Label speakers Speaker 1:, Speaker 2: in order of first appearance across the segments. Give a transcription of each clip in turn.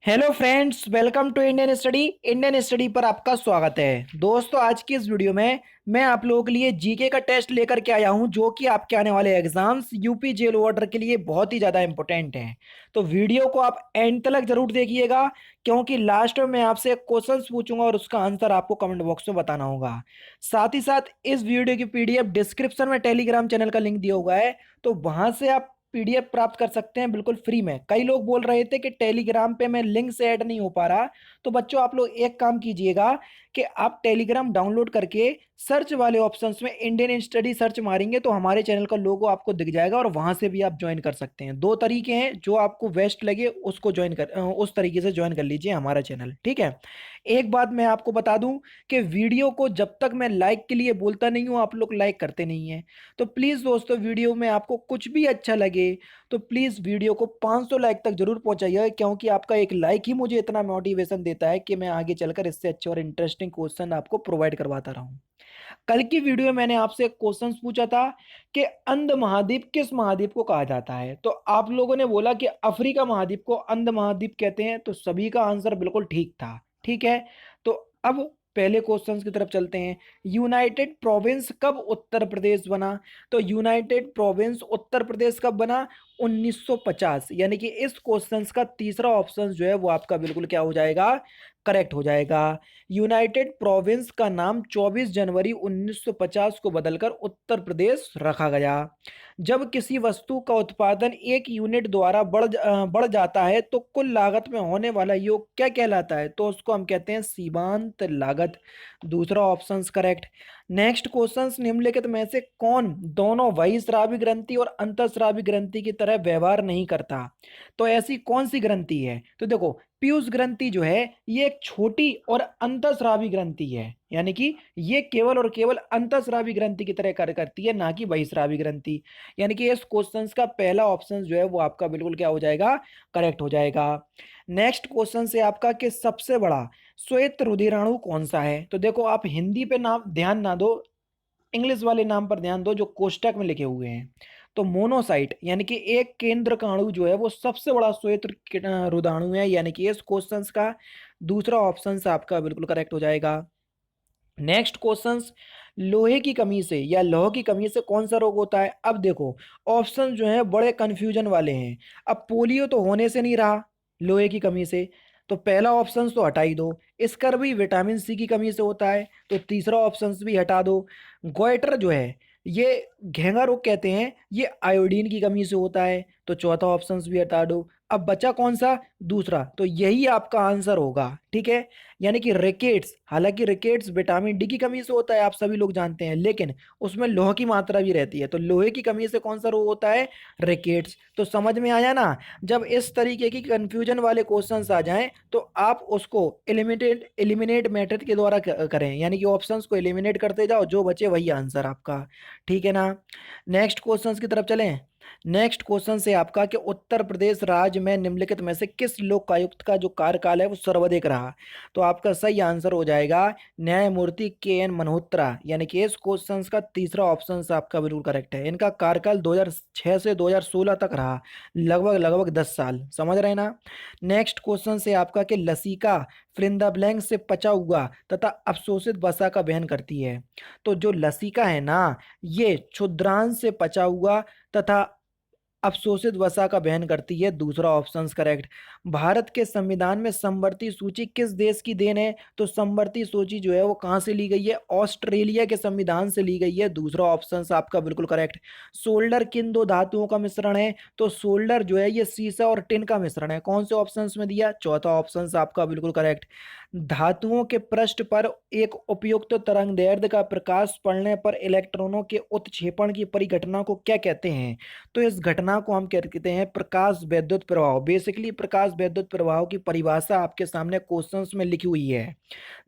Speaker 1: Hello friends, welcome to Indian study पर आपका स्वागत है। दोस्तों, आज की इस वीडियो में मैं आप लोगों के लिए जीके का टेस्ट लेकर के आया हूं, जो कि आपके आने वाले एग्जाम्स यूपी जेल वार्डर के लिए बहुत ही ज़्यादा इंपॉर्टेंट है। तो वीडियो को आप एंड तक जरूर देखिएगा, क्योंकि लास्ट में मैं आपसे क्वेश्चंस पूछूंगा और उसका आंसर आपको कमेंट बॉक्स में बताना होगा। साथ ही साथ इस वीडियो की पीडीएफ डिस्क्रिप्शन में टेलीग्राम चैनल का लिंक दिया हुआ है, तो वहां से आप पीडीएफ प्राप्त कर सकते हैं बिल्कुल फ्री में। कई लोग बोल रहे थे कि टेलीग्राम पे मैं लिंक से ऐड नहीं हो पा रहा, तो बच्चों आप लोग एक काम कीजिएगा कि आप टेलीग्राम डाउनलोड करके सर्च वाले ऑप्शंस में इंडियन स्टडी सर्च मारेंगे तो हमारे चैनल का लोगो आपको दिख जाएगा और वहां से भी आप ज्वाइन कर सकते हैं। दो तरीके हैं, जो आपको बेस्ट लगे उसको उस तरीके से ज्वाइन कर लीजिए हमारा चैनल, ठीक है। एक बात मैं आपको बता दूं कि वीडियो को जब तक मैं लाइक के लिए बोलता नहीं हूं, आप लोग लाइक करते नहीं हैं। तो प्लीज़ दोस्तों, वीडियो में आपको कुछ भी अच्छा लगे तो प्लीज़ वीडियो को 500 लाइक तक जरूर पहुंचाइए, क्योंकि आपका एक लाइक ही मुझे इतना मोटिवेशन देता है कि मैं आगे चलकर इससे अच्छे और इंटरेस्टिंग क्वेश्चन आपको प्रोवाइड करवाता रहूं। कल की वीडियो में मैंने आपसे क्वेश्चन पूछा था कि अंध महाद्वीप किस महाद्वीप को कहा जाता है, तो आप लोगों ने बोला कि अफ्रीका महाद्वीप को अंध महाद्वीप कहते हैं, तो सभी का आंसर बिल्कुल ठीक था, ठीक है। तो अब पहले क्वेश्चंस की तरफ चलते हैं। यूनाइटेड प्रोविंस कब उत्तर प्रदेश बना? तो यूनाइटेड प्रोविंस उत्तर प्रदेश कब बना? 1950। यानी कि इस क्वेश्चंस का तीसरा ऑप्शन जो है वो आपका बिल्कुल क्या हो जाएगा? करेक्ट हो जाएगा। यूनाइटेड प्रोविंस का नाम 24 जनवरी 1950 को बदलकर उत्तर प्रदेश रखा गया। जब किसी वस्तु का उत्पादन एक यूनिट द्वारा बढ़ जाता है तो कुल लागत में होने वाला योग क्या कहलाता है? तो उसको हम कहते हैं सीमांत लागत। दूसरा ऑप्शन करेक्ट। नेक्स्ट क्वेश्चन, निम्नलिखित में से कौन दोनों बहिस्रावी ग्रंथि और अंतःस्रावी ग्रंथि की तरह व्यवहार नहीं करता? तो ऐसी कौन सी ग्रंथि है? तो देखो, पीयूष ग्रंथि जो है ये एक छोटी और अंतःस्रावी ग्रंथि है, यानी कि ये केवल और केवल अंतःस्रावी ग्रंथि की तरह कार्य करती है, ना कि बहिस्रावी ग्रंथि। यानी कि इस क्वेश्चन का पहला ऑप्शन जो है वो आपका बिल्कुल क्या हो जाएगा? करेक्ट हो जाएगा। नेक्स्ट क्वेश्चन से आपका कि सबसे बड़ा श्वेत रुधिराणु कौन सा है? तो देखो, आप हिंदी पे नाम ध्यान ना दो, इंग्लिश वाले नाम पर ध्यान दो जो कोष्टक में लिखे हुए हैं। तो मोनोसाइट यानी कि एक केंद्र का अणु जो है वो सबसे बड़ा श्वेत रुधाणु है, यानी कि इस क्वेश्चन का दूसरा ऑप्शन आपका बिल्कुल करेक्ट हो जाएगा। नेक्स्ट क्वेश्चंस, लोहे की कमी से या लौह की कमी से कौन सा रोग होता है? अब देखो, ऑप्शन जो है बड़े कंफ्यूजन वाले हैं। अब पोलियो तो होने से नहीं रहा लोहे की कमी से, तो पहला ऑप्शन तो हटा ही दो। स्कर्वी विटामिन सी की कमी से होता है, तो तीसरा ऑप्शन भी हटा दो। गोइटर जो है ये घेंगा रोग कहते हैं, ये आयोडीन की कमी से होता है, तो चौथा ऑप्शन भी हटा दो। अब बचा कौन सा? दूसरा, तो यही आपका आंसर होगा, ठीक है। यानी कि रिकेट्स, हालांकि रिकेट्स विटामिन डी की कमी से होता है, आप सभी लोग जानते हैं, लेकिन उसमें लोह की मात्रा भी रहती है, तो लोहे की कमी से कौन सा रोग होता है? रिकेट्स। तो समझ में आया ना? जब इस तरीके की कंफ्यूजन वाले क्वेश्चंस आ जाएं तो आप उसको एलिमिनेट मेथड के द्वारा करें, यानी कि ऑप्शंस को एलिमिनेट करते जाओ, जो बचे वही आंसर आपका, ठीक है ना। नेक्स्ट क्वेश्चंस की तरफ चलें। नेक्स्ट क्वेश्चन से आपका कि उत्तर प्रदेश राज्य में निम्नलिखित में से किस लोकायुक्त का जो कार्यकाल है वो सर्वाधिक रहा? तो आपका सही आंसर हो जाएगा न्यायमूर्ति के एन मल्होत्रा, यानी कि इस क्वेश्चन का तीसरा ऑप्शन आपका बिल्कुल करेक्ट है। इनका कार्यकाल 2006 से 2016 तक रहा, लगभग लगभग 10 साल, समझ रहे हैं ना। नेक्स्ट क्वेश्चन से आपका कि लसिका फिलिंदा ब्लैंक से पचा हुआ तथा अवशोषित वसा का वहन करती है। तो जो लसिका है ना, ये क्षुद्रांश से पचा हुआ तथा अवशोषित वसा का वहन करती है, दूसरा ऑप्शन करेक्ट। भारत के संविधान में समवर्ती सूची किस देश की देन है? तो समवर्ती सूची जो है वो कहाँ से ली गई है? ऑस्ट्रेलिया के संविधान से ली गई है, दूसरा ऑप्शन आपका बिल्कुल करेक्ट। सोल्डर किन दो धातुओं का मिश्रण है? तो सोल्डर जो है ये सीसा और टिन का मिश्रण है, कौन से ऑप्शन में दिया? चौथा ऑप्शन आपका बिल्कुल करेक्ट। धातुओं के पृष्ठ पर एक उपयुक्त तरंगदैर्ध्य का प्रकाश पड़ने पर इलेक्ट्रॉनों के उत्क्षेपण की परिघटना को क्या कहते हैं? तो इस घटना को हम कहते हैं प्रकाश वैद्युत प्रवाह। बेसिकली प्रकाश वैद्युत प्रवाह की परिभाषा आपके सामने क्वेश्चंस में लिखी हुई है।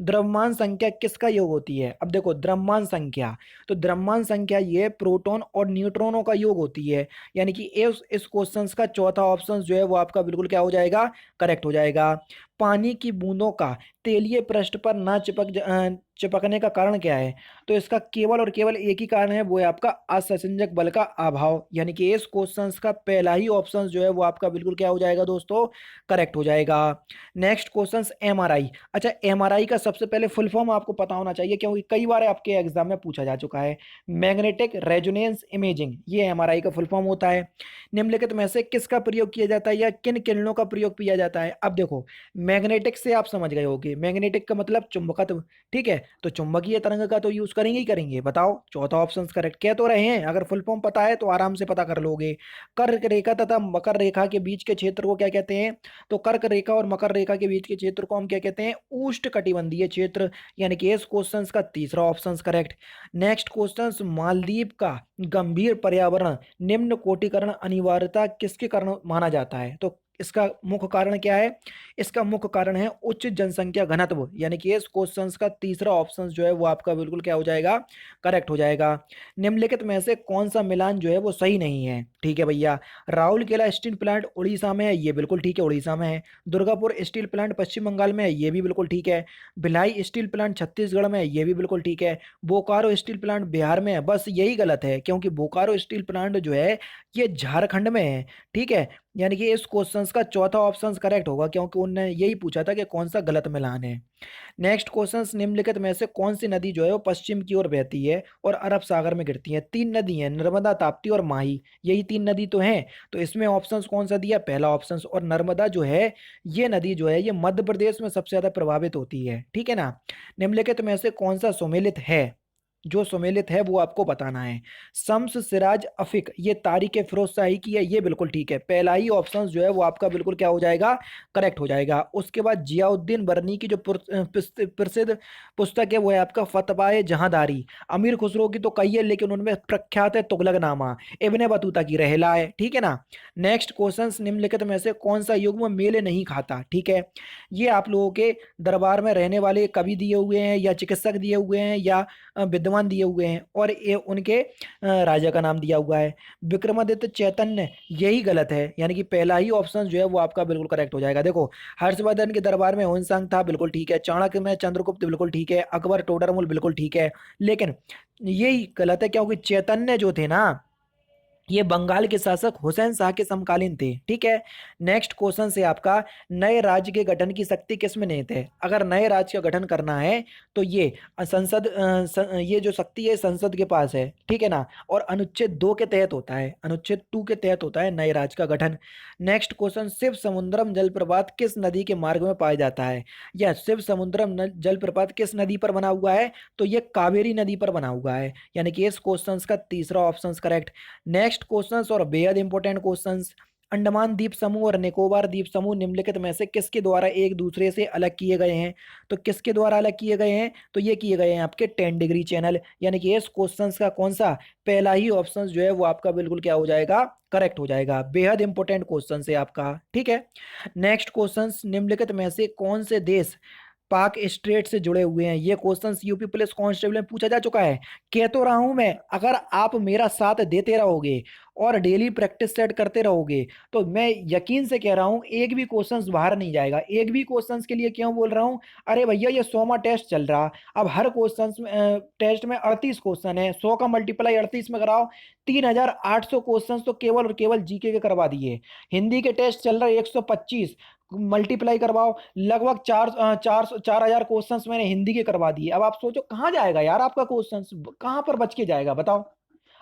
Speaker 1: द्रव्यमान संख्या किसका योग होती है? अब देखो, द्रव्यमान संख्या, तो द्रव्यमान संख्या ये प्रोटॉन और न्यूट्रॉनों का योग होती है, यानी कि इस क्वेश्चन का चौथा ऑप्शन जो है वो आपका बिल्कुल क्या हो जाएगा? करेक्ट हो जाएगा। पानी की बूंदों का तेलीय पृष्ठ पर ना चिपकने का कारण क्या है? तो इसका केवल और केवल एक ही कारण है, वो है आपका असंजक बल का अभाव। यानी कि इस क्वेश्चंस का पहला ही ऑप्शन जो है वो आपका बिल्कुल क्या हो जाएगा दोस्तों, करेक्ट हो जाएगा। Next question MRI. अच्छा, एमआरआई का सबसे पहले फुल फॉर्म आपको पता होना चाहिए, क्योंकि कई बार आपके एग्जाम में पूछा जा चुका है। मैग्नेटिक रेजोनेंस इमेजिंग, ये एमआरआई का फुल फॉर्म होता है। निम्नलिखित में से किसका प्रयोग किया जाता है या किन किरणों का प्रयोग किया जाता है? अब देखो, मैग्नेटिक से आप समझ गए होगे, मैग्नेटिक का मतलब चुंबकत्व, ठीक है, तो चुंबकीय तरंग का तो यूज करेंगे ही करेंगे। बताओ, चौथा ऑप्शन करेक्ट कह तो रहे हैं, अगर फुल फॉर्म पता है तो आराम से पता कर लोगे। कर्क रेखा तथा मकर रेखा के बीच के क्षेत्र को क्या कहते हैं? तो कर्क रेखा और मकर रेखा के बीच के क्षेत्र को हम क्या कहते हैं? उष्ण कटिबंधीय क्षेत्र। यानी कि इस क्वेश्चन का तीसरा option correct. Next question, Maldives का गंभीर पर्यावरण निम्न कोटिकरण अनिवार्यता किसके कारण माना जाता है? तो इसका मुख्य कारण क्या है? इसका मुख्य कारण है उच्च जनसंख्या घनत्व। यानी कि इस क्वेश्चन का तीसरा ऑप्शन जो है वो आपका बिल्कुल क्या हो जाएगा, करेक्ट हो जाएगा। निम्नलिखित में से कौन सा मिलान जो है वो सही नहीं है? ठीक है भैया, राउरकेला स्टील प्लांट उड़ीसा में है, ये बिल्कुल ठीक है, उड़ीसा में है। दुर्गापुर स्टील प्लांट पश्चिम बंगाल में है, ये भी बिल्कुल ठीक है। भिलाई स्टील प्लांट छत्तीसगढ़ में है, ये भी बिल्कुल ठीक है। बोकारो स्टील प्लांट बिहार में है, बस यही गलत है, क्योंकि बोकारो स्टील प्लांट जो है ये झारखंड में है। ठीक है, यानी कि इस क्वेश्चन का चौथा ऑप्शन करेक्ट होगा, क्योंकि उन्होंने यही पूछा था कि कौन सा गलत मिलान है। नेक्स्ट क्वेश्चन, निम्नलिखित में से कौन सी नदी जो है वो पश्चिम की ओर बहती है और अरब सागर में गिरती है? तीन नदी हैं, नर्मदा, ताप्ती और माही, यही तीन नदी तो हैं। तो इसमें ऑप्शन कौन सा दिया? पहला ऑप्शन। और नर्मदा जो है, ये नदी जो है ये मध्य प्रदेश में सबसे ज्यादा प्रभावित होती है, ठीक है ना। निम्नलिखित में से कौन सा सुमेलित है? जो सुमेलित है वो आपको बताना है। शम्स सिराज अफिक, ये तारिक फिरोज शाही की है, ये बिल्कुल ठीक है, पहला ही ऑप्शन जो है वो आपका बिल्कुल क्या हो जाएगा, करेक्ट हो जाएगा। उसके बाद जियाउद्दीन बरनी की जो प्रसिद्ध पुस्तक है वो है आपका फतवाए जहांदारी। अमीर खुसरो की तो कही है, लेकिन उनमें प्रख्यात है तुगलकनामा। इब्ने बतूता की रहला है, ठीक है ना। नेक्स्ट क्वेश्चन, निम्नलिखित में से कौन सा युग्म मेल नहीं खाता? ठीक है, ये आप लोगों के दरबार में रहने वाले कवि दिए हुए हैं, या चिकित्सक दिए हुए हैं, या विद्वान दिए हुए हैं, और ये उनके राजा का नाम दिया हुआ है। विक्रमादित्य चैतन्य, यही गलत है, यानी कि पहला ही ऑप्शन जो है वो आपका बिल्कुल करेक्ट हो जाएगा। देखो, हर्षवर्धन के दरबार में हुनसांग था, बिल्कुल ठीक है। चाणक्य में चंद्रगुप्त, बिल्कुल ठीक है। अकबर टोडरमल, बिल्कुल ठीक है। लेकिन यही गलत है, क्योंकि चैतन्य जो थे ना, ये बंगाल के शासक हुसैन शाह के समकालीन थे, ठीक है। नेक्स्ट क्वेश्चन से आपका, नए राज्य के गठन की शक्ति किसमें निहित है? अगर नए राज्य का गठन करना है तो ये ये जो शक्ति है संसद के पास है, ठीक है ना। और अनुच्छेद 2 के तहत होता है, अनुच्छेद 2 के तहत होता है नए राज्य का गठन। नेक्स्ट क्वेश्चन, शिव समुद्रम जलप्रपात किस नदी के मार्ग में पाया जाता है? या शिव समुद्रम जलप्रपात किस नदी पर बना हुआ है? तो ये कावेरी नदी पर बना हुआ है, यानी कि इस क्वेश्चन का तीसरा ऑप्शन करेक्ट। नेक्स्ट क्वेश्चंस और बेहद इंपॉर्टेंट क्वेश्चंस, अंडमान द्वीप समूह और निकोबार द्वीप समूह निम्नलिखित में से किसके द्वारा एक दूसरे से अलग किए गए हैं? तो किसके द्वारा अलग किए गए हैं? तो ये किए गए हैं आपके 10 डिग्री चैनल। यानी कि इस क्वेश्चंस का कौन सा, पहला ही ऑप्शन जो है वो आपका बिल्कुल क्या हो जाएगा, करेक्ट हो जाएगा। बेहद इंपॉर्टेंट क्वेश्चन है आपका, ठीक है। नेक्स्ट क्वेश्चंस, निम्नलिखित में से कौन से देश पाक स्ट्रेट से जुड़े हुए हैं? ये क्वेश्चंस यूपी पुलिस कांस्टेबल में पूछा जा चुका है। कह तो रहा हूं मैं, अगर आप मेरा साथ देते रहोगे और डेली प्रैक्टिस सेट करते रहोगे, तो मैं यकीन से कह रहा हूं एक भी क्वेश्चंस बाहर नहीं जाएगा। एक भी क्वेश्चंस के लिए क्यों बोल रहा हूं? अरे भैया, ये 100वां टेस्ट चल रहा, अब हर क्वेश्चन में टेस्ट में 38 क्वेश्चन है, 100 का मल्टीप्लाई 38 में कराओ, 3800 क्वेश्चन तो केवल और केवल जीके के करवा दिए। हिंदी के टेस्ट चल रहे 125, मल्टीप्लाई करवाओ, लगभग 4,000 क्वेश्चंस मैंने हिंदी के करवा दिए। अब आप सोचो कहाँ जाएगा यार आपका क्वेश्चंस, कहाँ पर बच के जाएगा बताओ।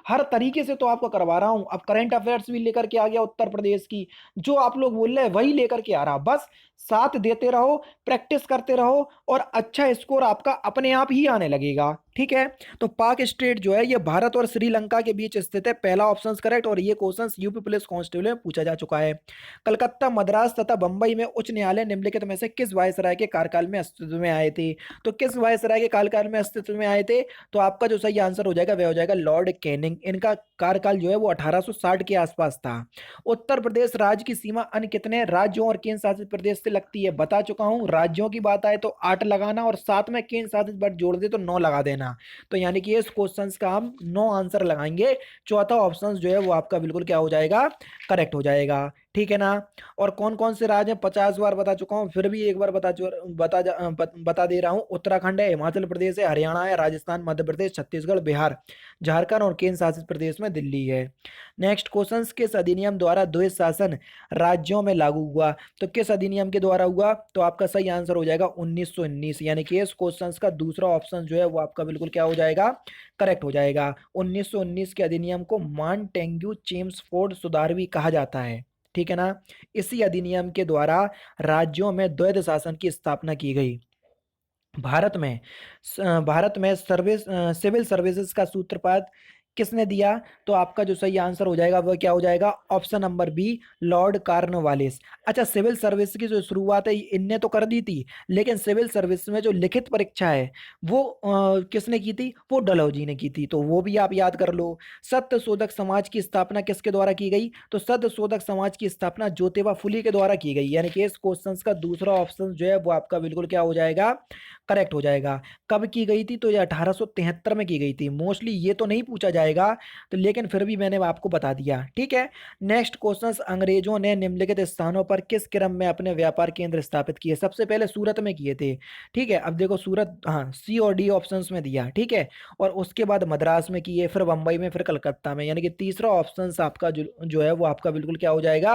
Speaker 1: हर तरीके से तो आपको करवा रहा हूं। अब करंट अफेयर्स भी लेकर के आ गया उत्तर प्रदेश की, जो आप लोग बोल रहे हैं वही लेकर के आ रहा। बस साथ देते रहो, प्रैक्टिस करते रहो, और अच्छा स्कोर आपका अपने आप ही आने लगेगा, ठीक है। तो पाक स्टेट जो है ये भारत और श्रीलंका के बीच स्थित है, पहला ऑप्शन करेक्ट। और ये क्वेश्चन यूपी पुलिस कांस्टेबल में पूछा जा चुका है। कलकत्ता, मद्रास तथा बंबई में उच्च न्यायालय निम्नलिखित में से किस वायसराय के कार्यकाल में अस्तित्व में आए थे? तो किस वायसराय के कार्यकाल में अस्तित्व में आए थे? तो आपका जो सही आंसर हो जाएगा वह हो जाएगा लॉर्ड कैनिंग। इनका कार्यकाल जो है वो 1860 के आसपास था। उत्तर प्रदेश राज्य की सीमा अन्य कितने राज्यों और केंद्र शासित प्रदेश से लगती है? बता चुका हूं। राज्यों की बात आए तो 8 लगाना, और साथ में केंद्र शासित वर्ग जोड़ दे तो 9 लगा देना। तो यानी कि इस क्वेश्चन का हम 9 आंसर लगाएंगे। चौथा ऑप्शन जो है वो आपका बिल्कुल क्या हो जाएगा, करेक्ट हो जाएगा। ठीक है ना। और कौन कौन से राज्य हैं 50 बार बता चुका हूँ, फिर भी एक बार बता दे रहा हूँ। उत्तराखंड है, हिमाचल प्रदेश है, हरियाणा है, राजस्थान, मध्य प्रदेश, छत्तीसगढ़, बिहार, झारखंड और केंद्र शासित प्रदेश में दिल्ली है। नेक्स्ट क्वेश्चन, किस अधिनियम द्वारा द्वैध शासन राज्यों में लागू हुआ? तो किस अधिनियम के द्वारा हुआ? तो आपका सही आंसर हो जाएगा 1919, यानी कि इस क्वेश्चन का दूसरा ऑप्शन जो है वो आपका बिल्कुल क्या हो जाएगा, करेक्ट हो जाएगा। 1919 के अधिनियम को मॉन्टेग्यू चेम्सफोर्ड सुधार भी कहा जाता है। ठीक है ना। इसी अधिनियम के द्वारा राज्यों में द्वैध शासन की स्थापना की गई। भारत में सिविल सर्विसेज का सूत्रपात किसने दिया? तो आपका जो सही आंसर हो जाएगा वह क्या हो जाएगा, option number B, Lord Cornwallis. अच्छा, सिविल सर्विस की जो शुरुआत है इनने तो कर दी थी, लेकिन सिविल सर्विस में जो लिखित परीक्षा है वो किसने की थी? वो डलहौजी ने की थी, तो वो भी आप याद कर लो। सत्य शोधक समाज की स्थापना किसके द्वारा की गई? तो सत्य शोधक समाज की स्थापना ज्योतिबा फुले के द्वारा की गई, यानी कि इस क्वेश्चन का दूसरा ऑप्शन जो है वो आपका बिल्कुल क्या हो जाएगा, करेक्ट हो जाएगा। कब की गई थी? तो ये 1873 में की गई थी। मोस्टली ये तो नहीं पूछा जाएगा, तो लेकिन फिर भी मैंने आपको बता दिया। ठीक है। नेक्स्ट क्वेश्चन, अंग्रेजों ने निम्नलिखित स्थानों पर किस क्रम में अपने व्यापार केंद्र स्थापित किए? सबसे पहले सूरत में किए थे। ठीक है, अब देखो सूरत, हाँ, सी और डी ऑप्शंस में दिया। ठीक है, और उसके बाद मद्रास में किए, फिर बंबई में, फिर कलकत्ता में, यानी कि तीसरा ऑप्शन आपका जो है वो आपका बिल्कुल क्या हो जाएगा,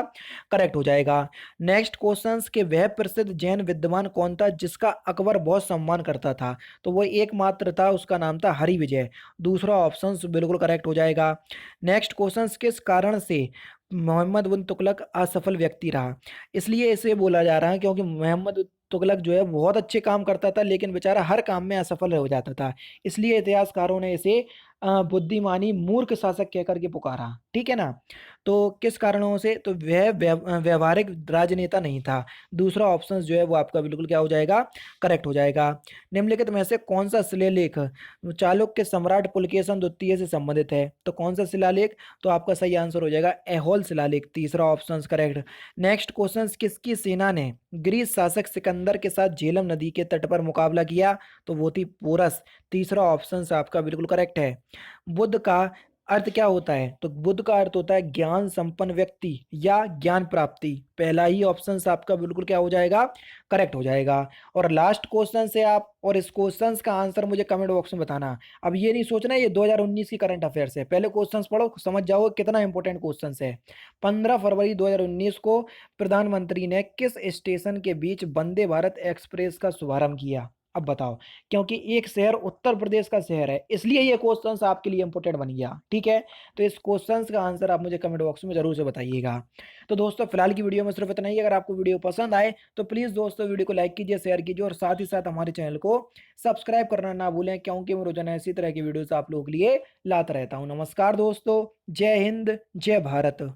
Speaker 1: करेक्ट हो जाएगा। नेक्स्ट क्वेश्चन, के वह प्रसिद्ध जैन विद्वान कौन था जिसका अकबर बहुत सम्मान करता था? तो वो एकमात्र था, उसका नाम था हरि विजय। दूसरा ऑप्शन बिल्कुल करेक्ट हो जाएगा। नेक्स्ट क्वेश्चन, किस कारण से मोहम्मद बिन तुगलक असफल व्यक्ति रहा? इसलिए इसे बोला जा रहा है क्योंकि मोहम्मद बिन तुगलक जो है बहुत अच्छे काम करता था, लेकिन बेचारा हर काम में असफल हो जाता था। इसलिए इतिहासकारों ने इसे बुद्धिमानी मूर्ख शासक कहकर के पुकारा। ठीक है ना। तो किस कारणों से? तो वह व्यवहारिक राजनेता नहीं था। दूसरा ऑप्शन जो है वो आपका बिल्कुल क्या हो जाएगा, करेक्ट हो जाएगा। निम्नलिखित में से कौन सा शिलालेख चालुक्य सम्राट पुलकेशन द्वितीय से संबंधित है? तो कौन सा शिलालेख? तो आपका सही आंसर हो जाएगा ऐहोल शिलालेख। तीसरा ऑप्शन करेक्ट। नेक्स्ट क्वेश्चन, किसकी सेना ने ग्रीस शासक सिकंदर के साथ झेलम नदी के तट पर मुकाबला किया? तो वो थी पोरस। तीसरा ऑप्शन आपका बिल्कुल करेक्ट है। बुद्ध का अर्थ क्या होता है? तो बुद्ध का अर्थ होता है ज्ञान संपन्न व्यक्ति या ज्ञान प्राप्ति। पहला ही ऑप्शन आपका बिल्कुल क्या हो जाएगा, करेक्ट हो जाएगा। और लास्ट क्वेश्चन से आप, और इस क्वेश्चन का आंसर मुझे कमेंट बॉक्स में बताना। अब ये नहीं सोचना ये 2019 की करंट अफेयर्स है, पहले क्वेश्चन पढ़ो, समझ जाओ कितना इंपॉर्टेंट क्वेश्चन है। 15 फरवरी 2019 को प्रधानमंत्री ने किस स्टेशन के बीच वंदे भारत एक्सप्रेस का शुभारंभ किया? अब बताओ। क्योंकि एक शहर उत्तर प्रदेश का शहर है, इसलिए ये क्वेश्चंस आपके लिए इंपॉर्टेंट बन गया। ठीक है, तो इस क्वेश्चंस का आंसर आप मुझे कमेंट बॉक्स में जरूर से बताइएगा। तो दोस्तों फिलहाल की वीडियो में सिर्फ इतना ही। अगर आपको वीडियो पसंद आए तो प्लीज़ दोस्तों वीडियो को लाइक कीजिए, शेयर कीजिए और साथ ही साथ हमारे चैनल को सब्सक्राइब करना ना भूलें, क्योंकि मैं रोजाना इसी तरह की वीडियोस आप लोगों के लिए लाता रहता हूँ। नमस्कार दोस्तों, जय हिंद, जय भारत।